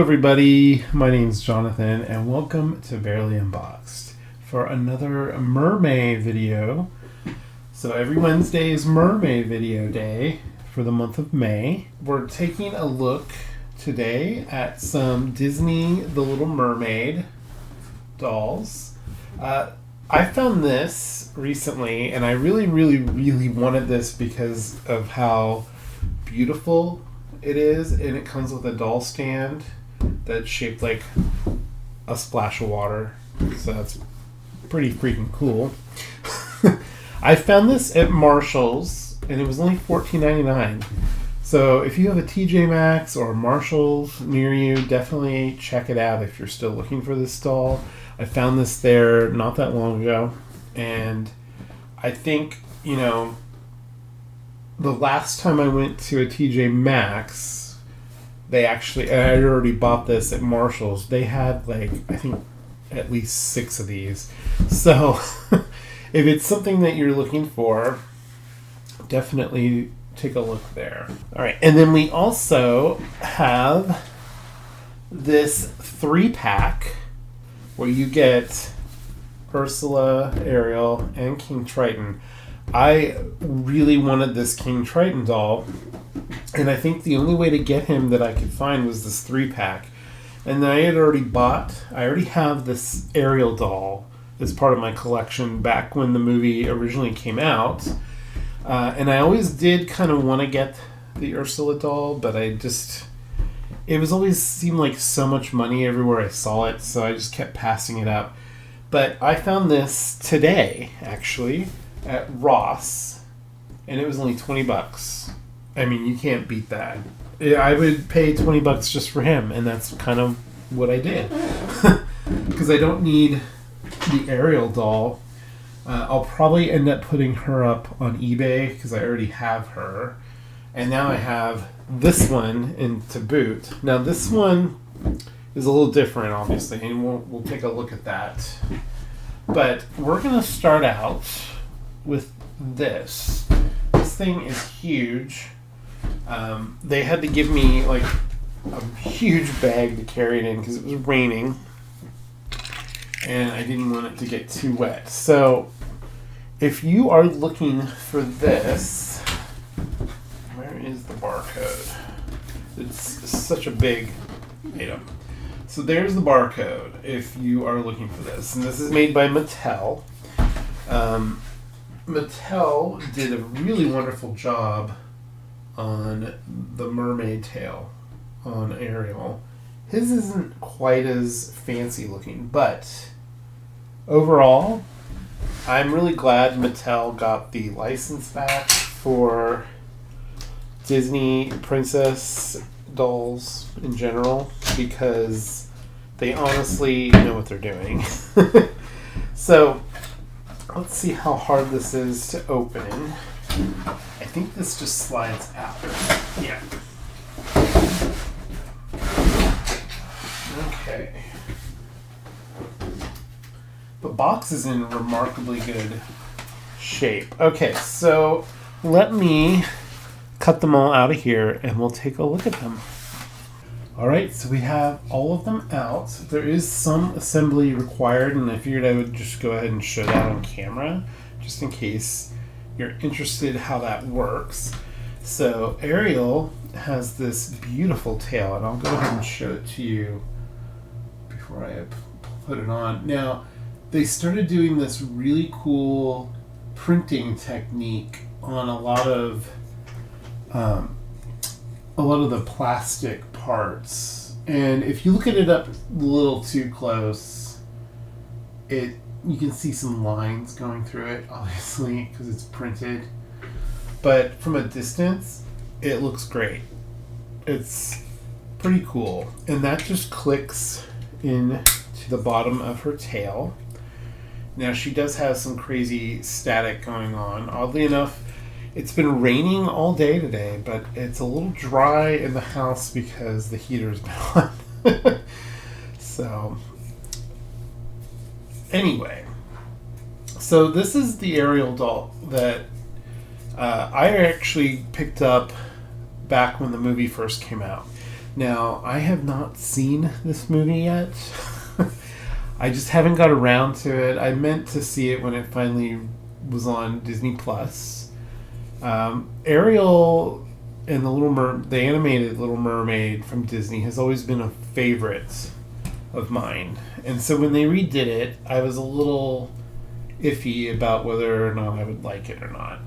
everybody, my name's Jonathan and welcome to Bearly Unboxed for another MerMay video. So every Wednesday is MerMay video day for the month of May. We're taking a look today at some Disney The Little Mermaid dolls. I found this recently and I really wanted this because of how beautiful it is, and it comes with a doll stand that's shaped like a splash of water, so that's pretty freaking cool. I found this at Marshall's and it was only $14.99. So if you have a TJ Maxx or Marshall's near you, definitely check it out if you're still looking for this doll. I found this there not that long ago, and I think, the last time I went to a TJ Maxx, I had already bought this at Marshall's. They had I think at least 6 of these. So if it's something that you're looking for, definitely take a look there. All right. And then we also have this 3-pack where you get Ursula, Ariel, and King Triton. I really wanted this King Triton doll, and I think the only way to get him that I could find was this 3-pack. And I already have this Ariel doll as part of my collection back when the movie originally came out. And I always did kind of want to get the Ursula doll, but it was always seemed like so much money everywhere I saw it, so I just kept passing it up. But I found this today, actually, at Ross, and it was only $20. I mean, you can't beat that. I would pay $20 just for him, and that's kind of what I did. Because I don't need the Ariel doll. I'll probably end up putting her up on eBay because I already have her. And now I have this one to boot. Now this one is a little different, obviously, and we'll take a look at that. But we're going to start out with this. This thing is huge. They had to give me a huge bag to carry it in because it was raining and I didn't want it to get too wet. So if you are looking for this, where is the barcode? It's such a big item. So there's the barcode if you are looking for this. And this is made by Mattel. Mattel did a really wonderful job on the mermaid tail on Ariel. His isn't quite as fancy looking, but overall, I'm really glad Mattel got the license back for Disney princess dolls in general, because they honestly know what they're doing. So let's see how hard this is to open. I think this just slides out. Yeah. Okay. The box is in remarkably good shape. Okay, so let me cut them all out of here and we'll take a look at them. Alright, so we have all of them out. There is some assembly required, and I figured I would just go ahead and show that on camera, just in case you're interested how that works. So Ariel has this beautiful tail, and I'll go ahead and show it to you before I put it on. Now, they started doing this really cool printing technique on a lot of the plastic parts, and if you look at it up a little too close, you can see some lines going through it, obviously, because it's printed. But from a distance, it looks great. It's pretty cool, and that just clicks in to the bottom of her tail. Now she does have some crazy static going on. Oddly enough, it's been raining all day today, but it's a little dry in the house because the heater's been on. So, anyway. So this is the Ariel doll that I actually picked up back when the movie first came out. Now, I have not seen this movie yet. I just haven't got around to it. I meant to see it when it finally was on Disney Plus. Ariel and the animated Little Mermaid from Disney has always been a favorite of mine. And so when they redid it, I was a little iffy about whether or not I would like it or not.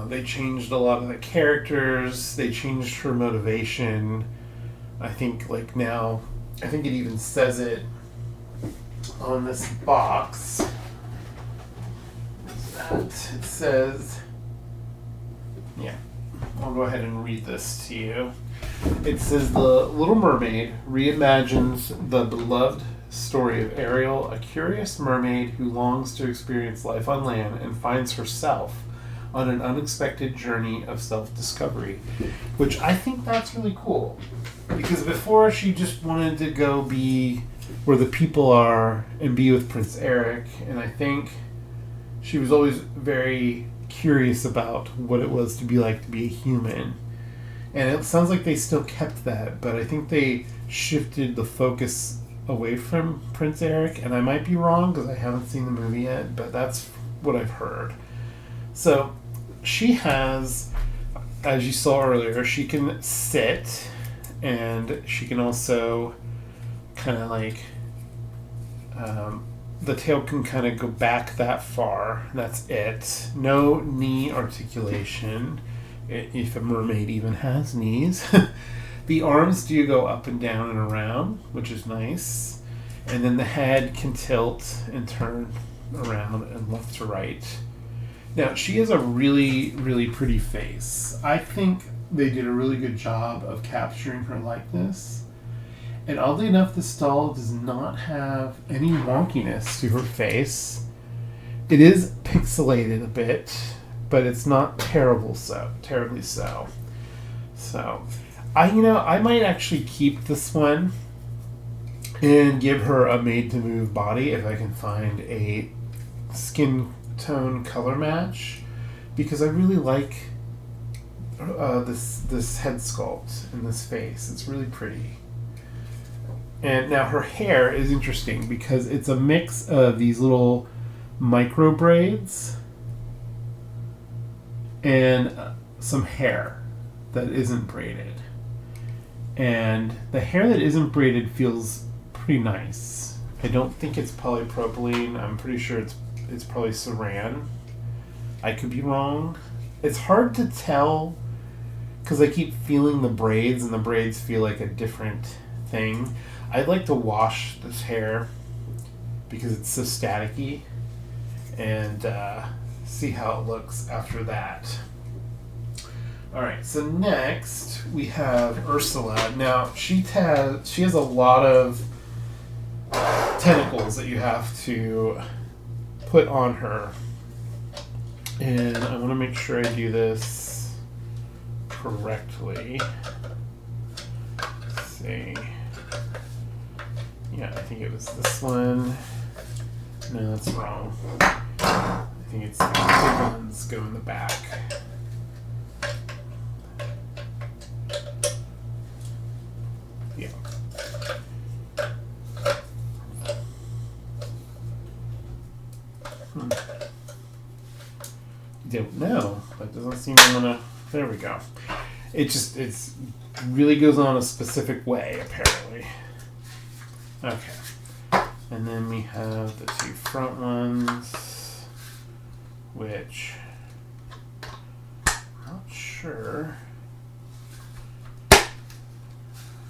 They changed a lot of the characters. They changed her motivation. I think it even says it on this box. It says, yeah, I'll go ahead and read this to you. It says, The Little Mermaid reimagines the beloved story of Ariel, a curious mermaid who longs to experience life on land and finds herself on an unexpected journey of self-discovery, which I think that's really cool. Because before, she just wanted to go be where the people are and be with Prince Eric, and I think she was always very curious about what it was to be like to be a human. And it sounds like they still kept that, but I think they shifted the focus away from Prince Eric, and I might be wrong because I haven't seen the movie yet, but that's what I've heard. So she has, as you saw earlier, she can sit, and she can also kind of like, the tail can kind of go back that far. That's it. No knee articulation, if a mermaid even has knees. The arms do go up and down and around, which is nice. And then the head can tilt and turn around and left to right. Now, she has a really, really pretty face. I think they did a really good job of capturing her likeness. And oddly enough, this doll does not have any wonkiness to her face. It is pixelated a bit, but it's not terribly so. So, I might actually keep this one and give her a made-to-move body if I can find a skin tone color match, because I really like this head sculpt and this face. It's really pretty. And now her hair is interesting because it's a mix of these little micro braids and some hair that isn't braided. And the hair that isn't braided feels pretty nice. I don't think it's polypropylene. I'm pretty sure it's probably saran. I could be wrong. It's hard to tell because I keep feeling the braids, and the braids feel like a different thing. I'd like to wash this hair because it's so staticky, and see how it looks after that. Alright, so next we have Ursula. Now, she has a lot of tentacles that you have to put on her. And I want to make sure I do this correctly. Let's see. Yeah, I think it was this one. No, that's wrong. I think it's the big ones go in the back. Yeah. Don't know. That doesn't seem to want to. There we go. It's really goes on a specific way, apparently. Okay. And then we have the two front ones, which I'm not sure.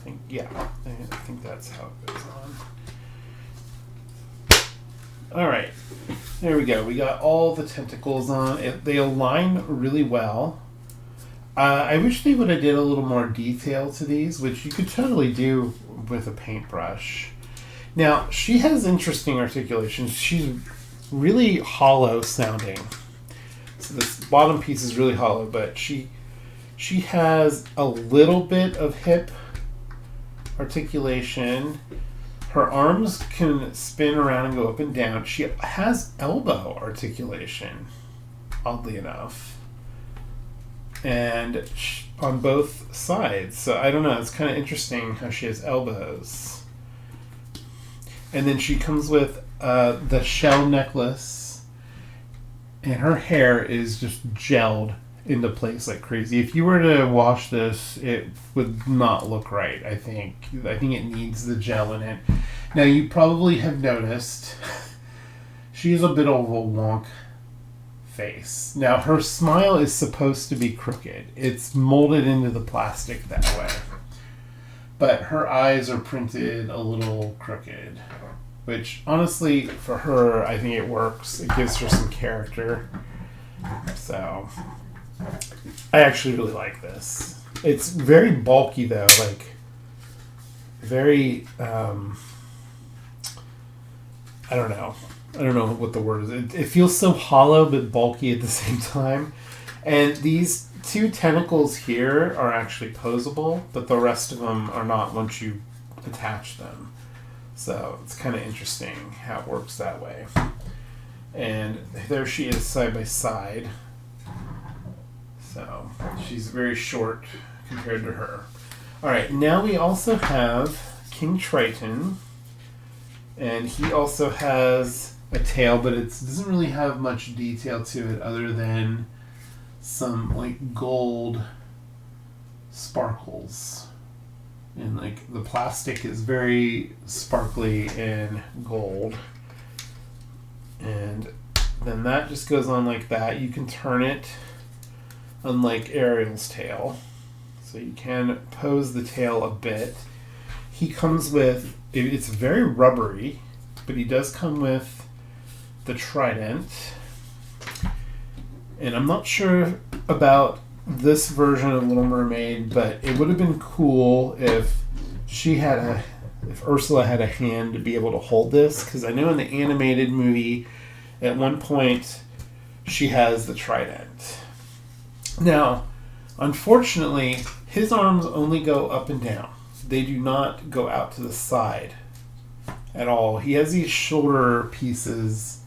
I think that's how it goes on. Alright. There we go. We got all the tentacles on. They align really well. I wish they would have did a little more detail to these, which you could totally do with a paintbrush. Now, she has interesting articulations. She's really hollow sounding. So this bottom piece is really hollow, but she has a little bit of hip articulation. Her arms can spin around and go up and down. She has elbow articulation, oddly enough. And on both sides. So I don't know. It's kind of interesting how she has elbows. And then she comes with the shell necklace. And her hair is just gelled into place like crazy. If you were to wash this, it would not look right, I think. I think it needs the gel in it. Now, you probably have noticed she has a bit of a wonk face. Now, her smile is supposed to be crooked. It's molded into the plastic that way. But her eyes are printed a little crooked, which honestly, for her, I think it works. It gives her some character. So, I actually really like this. It's very bulky, though. Like, very, I don't know. I don't know what the word is. It feels so hollow but bulky at the same time. And these two tentacles here are actually posable, but the rest of them are not once you attach them. So it's kind of interesting how it works that way. And there she is side by side. So she's very short compared to her. Alright, now we also have King Triton. And he also has a tail, but it doesn't really have much detail to it other than some like gold sparkles. And like the plastic is very sparkly in gold. And then that just goes on like that. You can turn it, unlike Ariel's tail. So you can pose the tail a bit. He comes with, it's very rubbery, but he does come with the trident. And I'm not sure about this version of Little Mermaid, but it would have been cool if if Ursula had a hand to be able to hold this, because I know in the animated movie at one point she has the trident. Now, unfortunately, his arms only go up and down. They do not go out to the side at all. He has these shoulder pieces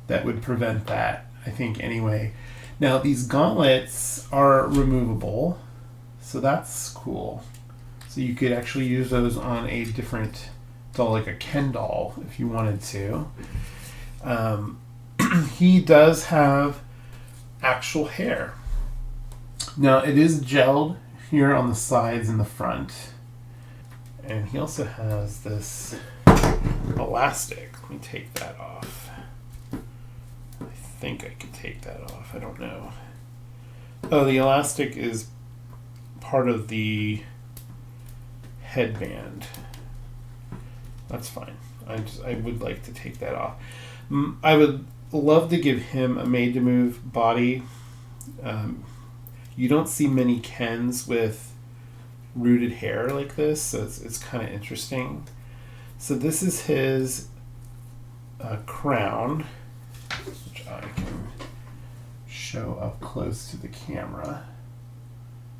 that would prevent that, I think, anyway. Now, these gauntlets are removable, so that's cool. So you could actually use those on a different doll, like a Ken doll, if you wanted to. He does have actual hair. Now, it is gelled here on the sides and the front. And he also has this elastic. Let me take that off. I think I can take that off. I don't know. Oh, the elastic is part of the headband. That's fine. I would like to take that off. I would love to give him a made-to-move body. You don't see many Kens with rooted hair like this, so it's kind of interesting. So this is his crown, which I can show up close to the camera.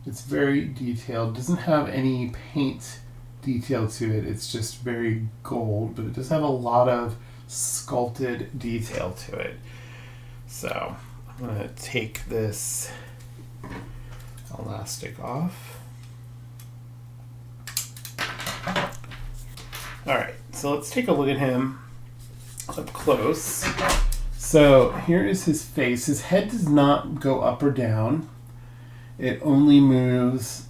It's very detailed. Doesn't have any paint detail to it. It's just very gold, but it does have a lot of sculpted detail to it. So I'm going to take this elastic off. Alright, so let's take a look at him up close. So here is his face. His head does not go up or down. It only moves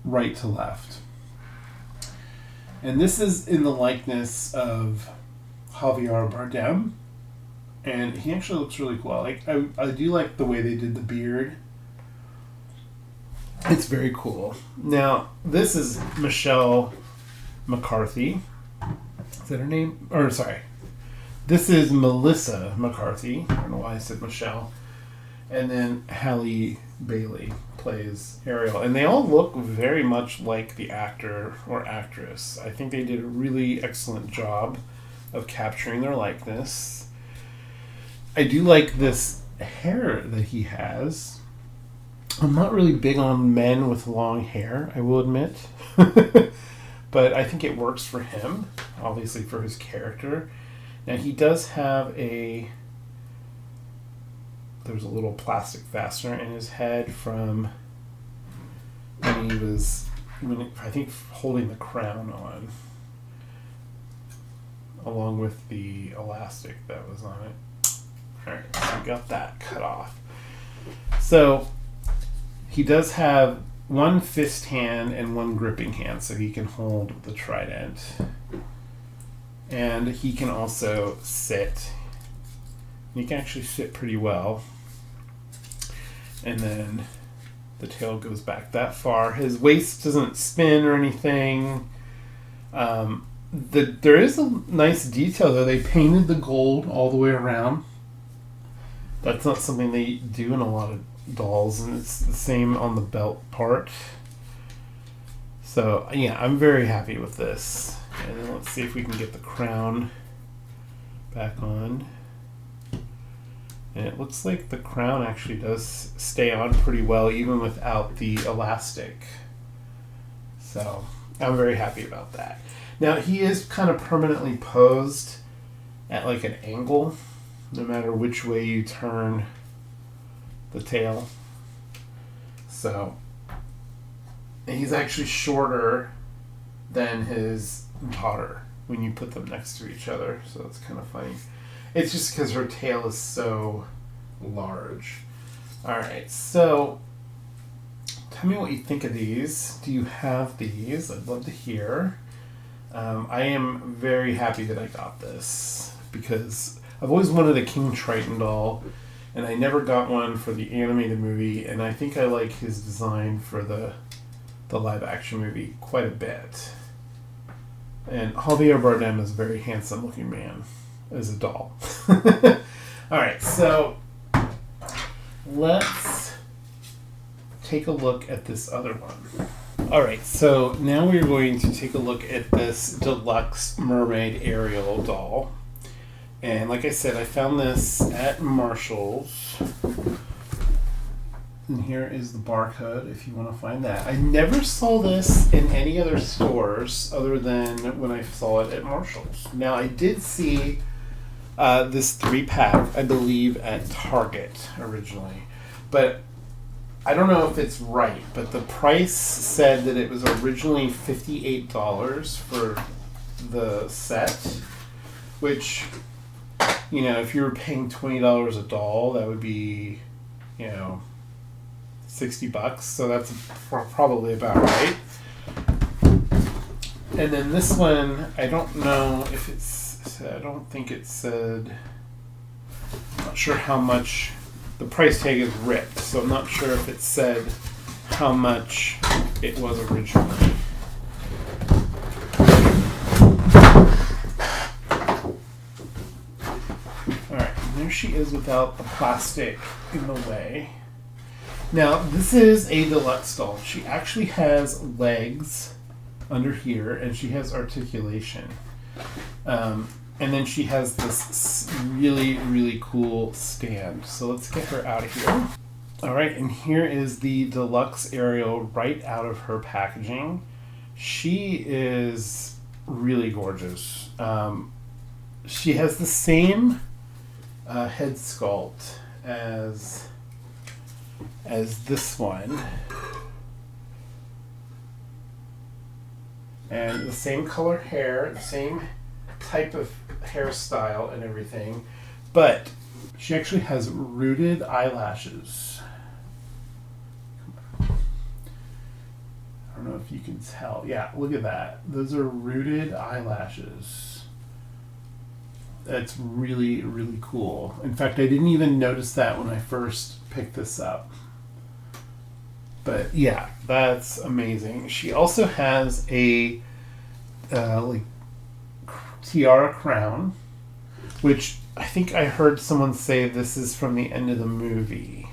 right to left. And this is in the likeness of Javier Bardem. And he actually looks really cool. I do like the way they did the beard. It's very cool. Now, this is Michelle McCarthy. Is that her name? Or, sorry. This is Melissa McCarthy. I don't know why I said Michelle. And then Halle Bailey plays Ariel. And they all look very much like the actor or actress. I think they did a really excellent job of capturing their likeness. I do like this hair that he has. I'm not really big on men with long hair, I will admit. But I think it works for him, obviously for his character. Now he does have there's a little plastic fastener in his head from when he was, I think, holding the crown on, along with the elastic that was on it. Alright, so we got that cut off. So he does have one fist hand and one gripping hand, so he can hold the trident. And he can also sit. He can actually sit pretty well. And then the tail goes back that far. His waist doesn't spin or anything. There is a nice detail though. They painted the gold all the way around. That's not something they do in a lot of dolls, and it's the same on the belt part. So yeah, I'm very happy with this. And then let's see if we can get the crown back on. And it looks like the crown actually does stay on pretty well even without the elastic. So I'm very happy about that. Now he is kind of permanently posed at like an angle, no matter which way you turn the tail. So he's actually shorter than his daughter when you put them next to each other. So it's kind of funny. It's just because her tail is so large. Alright, so tell me what you think of these. Do you have these? I'd love to hear. I am very happy that I got this because I've always wanted a King Triton doll, and I never got one for the animated movie, and I think I like his design for the live action movie quite a bit. And Javier Bardem is a very handsome looking man as a doll. Alright, so let's take a look at this other one. Alright, so now we're going to take a look at this Deluxe Mermaid Ariel doll. And like I said, I found this at Marshall's. And here is the barcode if you want to find that. I never saw this in any other stores other than when I saw it at Marshall's. Now, I did see this 3-pack, I believe, at Target originally. But I don't know if it's right, but the price said that it was originally $58 for the set, which, you know, if you were paying $20 a doll, that would be, you know, $60. So that's probably about right. And then this one, I don't know if it's, I don't think it said, I'm not sure how much, the price tag is ripped, so I'm not sure if it said how much it was originally. Alright, there she is without the plastic in the way. Now, this is a deluxe doll. She actually has legs under here, and she has articulation. And then she has this really, really cool stand. So let's get her out of here. All right, and here is the Deluxe Ariel right out of her packaging. She is really gorgeous. She has the same head sculpt as this one. And the same color hair, the same type of hairstyle and everything, but she actually has rooted eyelashes. I don't know if you can tell. Yeah, look at that. Those are rooted eyelashes. That's really, really cool. In fact, I didn't even notice that when I first picked this up. But yeah, that's amazing. She also has a like tiara crown, which I think I heard someone say this is from the end of the movie.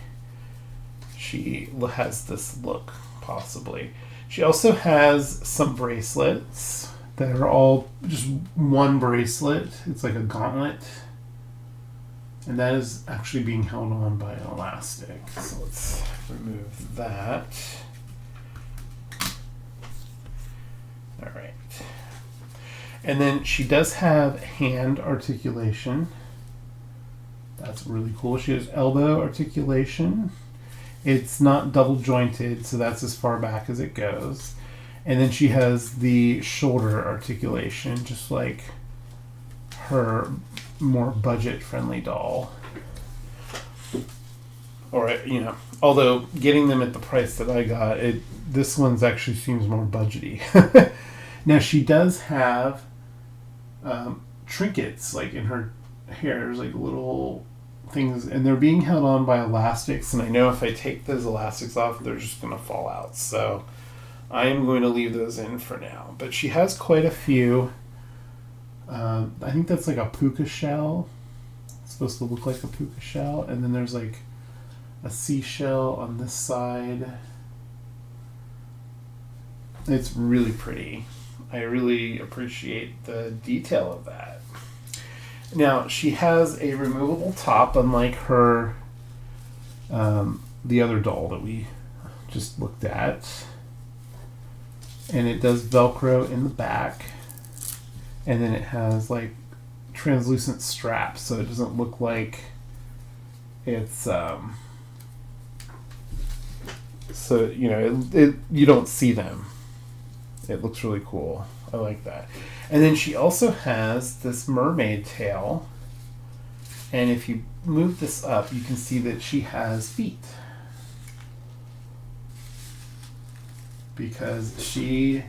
She has this look, possibly. She also has some bracelets that are all just one bracelet. It's like a gauntlet. And that is actually being held on by an elastic. So let's remove that. All right. And then she does have hand articulation. That's really cool. She has elbow articulation. It's not double jointed, so that's as far back as it goes. And then she has the shoulder articulation, just like her more budget-friendly doll. Or, you know, although getting them at the price that I got, this one's actually seems more budgety. Now, she does have trinkets, like in her hair. There's like little things, and they're being held on by elastics, and I know if I take those elastics off, they're just going to fall out. So I am going to leave those in for now. But she has quite a few. I think that's like a puka shell. It's supposed to look like a puka shell. And then there's like a seashell on this side. It's really pretty. I really appreciate the detail of that. Now, she has a removable top, unlike her, the other doll that we just looked at. And it does Velcro in the back. And then it has like translucent straps, so it doesn't look like it's so you know you don't see them. It looks really cool. I like that. And then she also has this mermaid tail, and if you move this up, you can see that she has feet, because she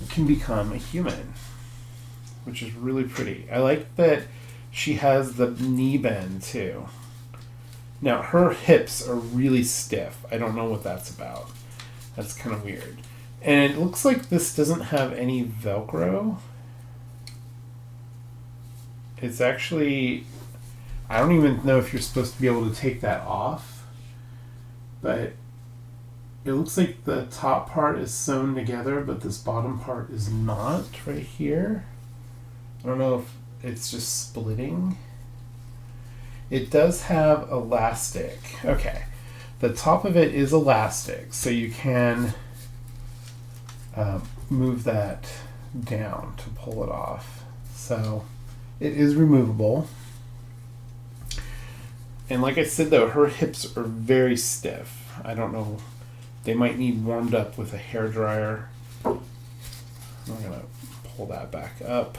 can become a human, which is really pretty. I like that she has the knee bend too. Now, her hips are really stiff. I don't know what that's about. That's kind of weird. And it looks like this doesn't have any Velcro. It's actually, I don't even know if you're supposed to be able to take that off, but it looks like the top part is sewn together, but this bottom part is not right here. I don't know if it's just splitting. It does have elastic. Okay. The top of it is elastic, so you can move that down to pull it off. So it is removable. And like I said, though, her hips are very stiff. I don't know. They might need warmed up with a hairdryer. I'm going to pull that back up.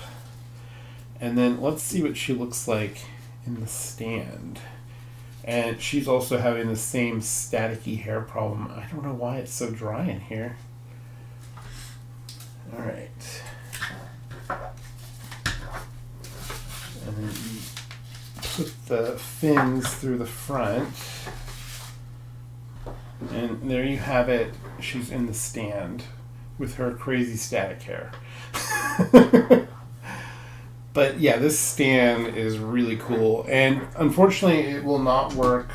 And then let's see what she looks like in the stand. And she's also having the same staticky hair problem. I don't know why it's so dry in here. All right. And then you put the fins through the front. And there you have it. She's in the stand with her crazy static hair. But yeah, this stand is really cool. And unfortunately, it will not work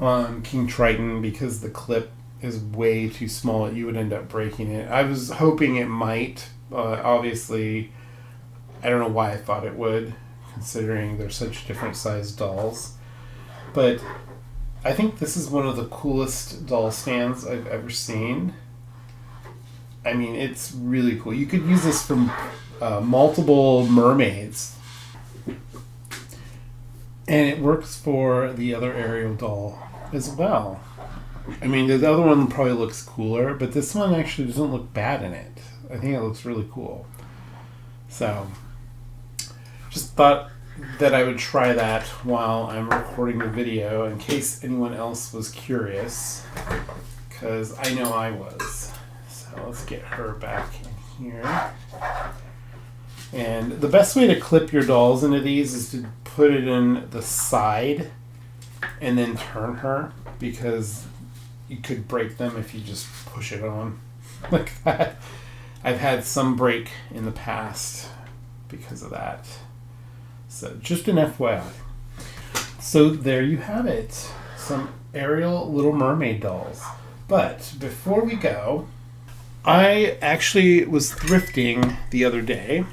on King Triton because the clip is way too small. You would end up breaking it. I was hoping it might. Obviously, I don't know why I thought it would, considering they're such different sized dolls. But I think this is one of the coolest doll stands I've ever seen. I mean, it's really cool. You could use this for multiple mermaids. And it works for the other Ariel doll as well. I mean, the other one probably looks cooler, but this one actually doesn't look bad in it. I think it looks really cool. So, just thought that I would try that while I'm recording the video in case anyone else was curious, because I know I was. So let's get her back in here. And the best way to clip your dolls into these is to put it in the side and then turn her, because you could break them if you just push it on like that. I've had some break in the past because of that. So just an FYI. So there you have it. Some Ariel Little Mermaid dolls. But before we go, I actually was thrifting the other day,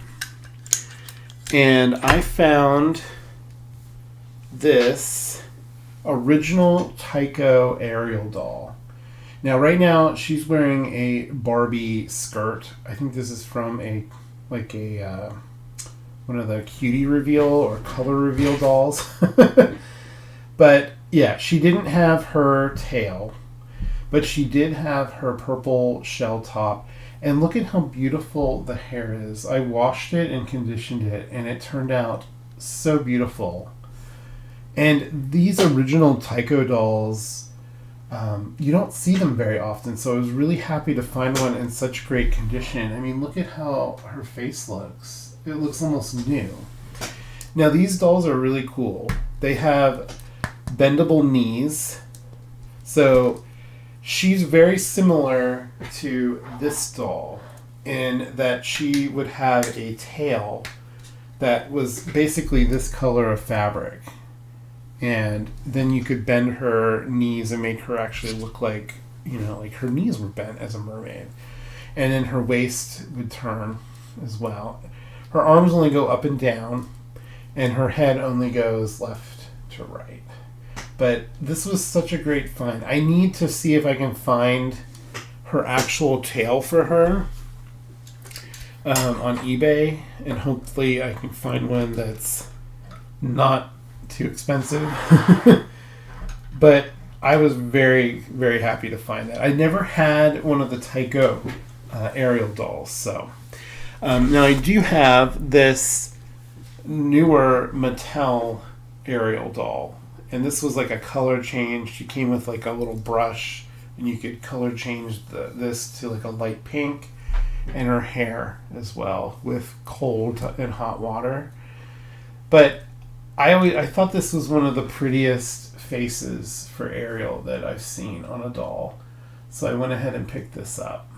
and I found this original Tyco Ariel doll. Now, right now, she's wearing a Barbie skirt. I think this is from one of the cutie reveal or color reveal dolls. But Yeah, she didn't have her tail, but she did have her purple shell top. And look at how beautiful the hair is. I washed it and conditioned it, and it turned out so beautiful. And these original Tyco dolls, you don't see them very often, so I was really happy to find one in such great condition. I mean, look at how her face looks. It looks almost new. Now, these dolls are really cool. They have bendable knees. So she's very similar to this doll in that she would have a tail that was basically this color of fabric. And then you could bend her knees and make her actually look like, you know, like her knees were bent as a mermaid. And then her waist would turn as well. Her arms only go up and down, and her head only goes left to right. But this was such a great find. I need to see if I can find her actual tail for her on eBay, and hopefully I can find one that's not too expensive. But I was very, very happy to find that. I never had one of the Tyco Ariel dolls. So now I do have this newer Mattel Ariel doll, and this was like a color change. She came with like a little brush, and you could color change this to like a light pink, and her hair as well with cold and hot water. But I thought this was one of the prettiest faces for Ariel that I've seen on a doll. So I went ahead and picked this up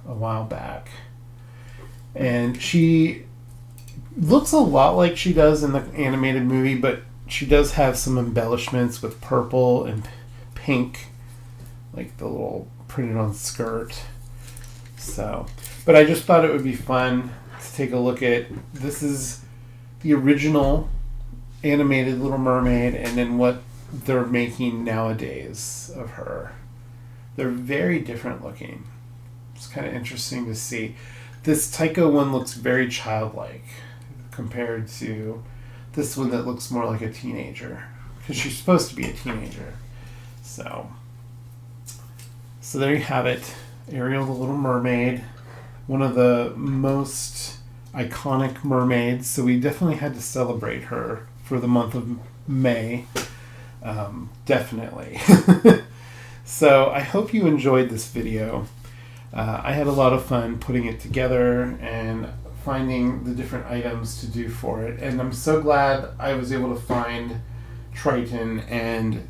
a while back. And she looks a lot like she does in the animated movie, but she does have some embellishments with purple and pink, like the little printed on skirt. So, but I just thought it would be fun to take a look at. This is the original animated Little Mermaid, and then what they're making nowadays of her. They're very different looking. It's kind of interesting to see. This Tyco one looks very childlike compared to this one that looks more like a teenager, because she's supposed to be a teenager. So there you have it. Ariel the Little Mermaid, one of the most iconic mermaids, so we definitely had to celebrate her for the month of May. Definitely. So I hope you enjoyed this video. I had a lot of fun putting it together and finding the different items to do for it, and I'm so glad I was able to find Triton and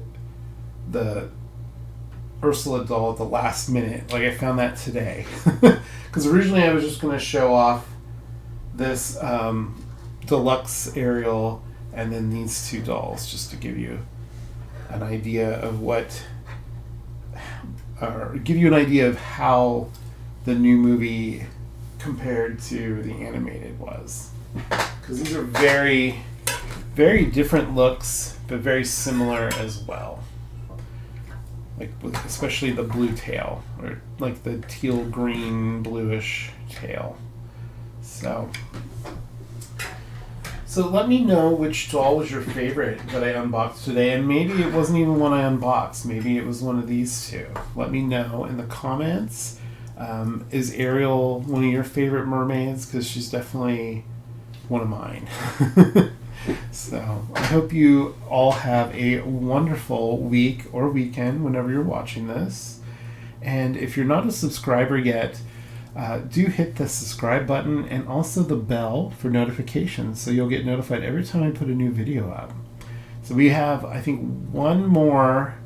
the Ursula doll at the last minute. Like, I found that today. Because originally I was just going to show off this Deluxe Ariel and then these two dolls, just to give you an idea of what, or give you an idea of how the new movie compared to the animated was. Because these are very, very different looks, but very similar as well. Like, especially the blue tail, or like the teal green bluish tail. So let me know which doll was your favorite that I unboxed today, and maybe it wasn't even one I unboxed. Maybe it was one of these two. Let me know in the comments. Is Ariel one of your favorite mermaids? Because she's definitely one of mine. So I hope you all have a wonderful week or weekend whenever you're watching this. And if you're not a subscriber yet, do hit the subscribe button and also the bell for notifications, so you'll get notified every time I put a new video up. So we have, I think, one more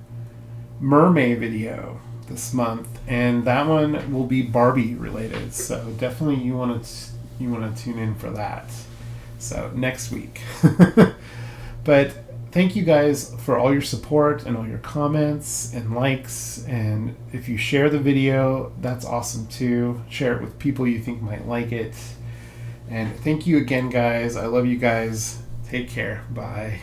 MerMay video this month, and that one will be Barbie related. So definitely you want to tune in for that. So next week. But thank you guys for all your support and all your comments and likes. And if you share the video, that's awesome too. Share it with people you think might like it. And thank you again, guys. I love you guys. Take care. Bye.